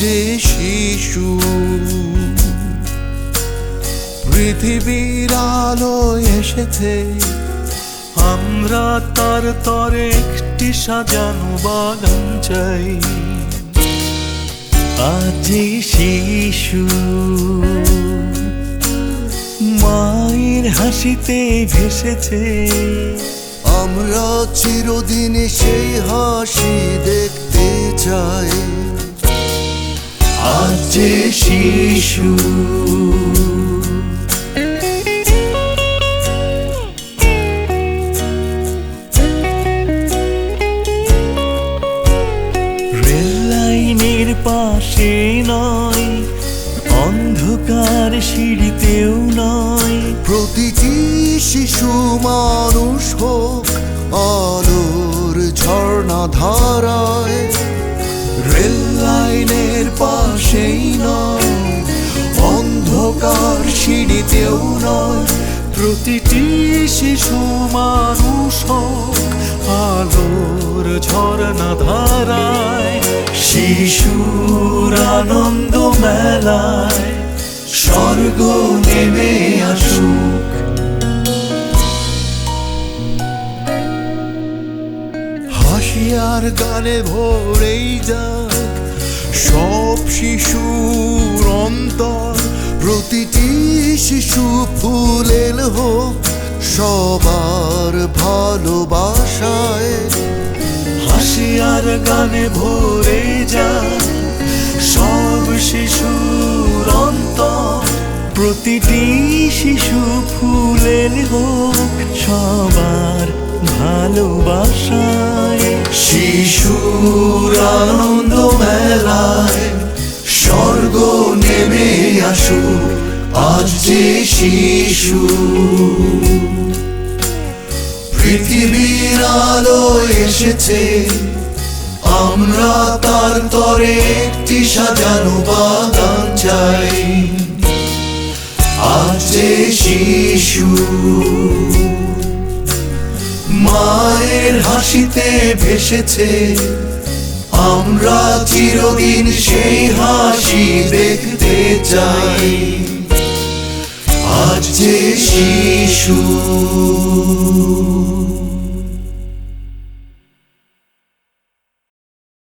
যে শিশু পৃথিবীর আলো এসেছে, আমরা তার তরে একটি সাজানো বাগান চাই। আজ এই শিশু মায়ের হাসিতে ভেসেছে, আমরা চিরদিন সেই হাসি দেখতে চাই। আজ যে শিশু রেল লাইনের পাশে নয়, অন্ধকার সিঁড়িতেও নয়, প্রতিটি শিশু মানুষ হোক আলোর ঝর্ণা ধারায়। রেল লাইনের পাশেই নয়, অন্ধকার সিঁড়িতেও নয়, প্রতিটি শিশু মানুষ হোক আলোর ঝর্ণা ধারায়। শিশুর আনন্দ মেলায় স্বর্গ নেমে আসুক। হাসি আর গানে ভরেই যাক সব শিশুর অন্তর। প্রতিটি শিশু ফুলেল হোক সবার ভালোবাসায়। হাসি আর গানে ভরে যাক সব শিশুর অন্তর। প্রতিটি শিশু ফুলেল হোক সবার ভালোবাসায়। শিশুর আনন্দ মেলায় স্বর্গ নেমে আসুক। আজ যে শিশু পৃথিবীর আলো এসেছে, আমরা তার তরে একটি সাজানো বাগান চাই। আজ যে শিশু মায়ের হাসিতে ভেসেছে, আমরা চিরদিন সেই হাসি দেখতে চাই। আজ যে শিশু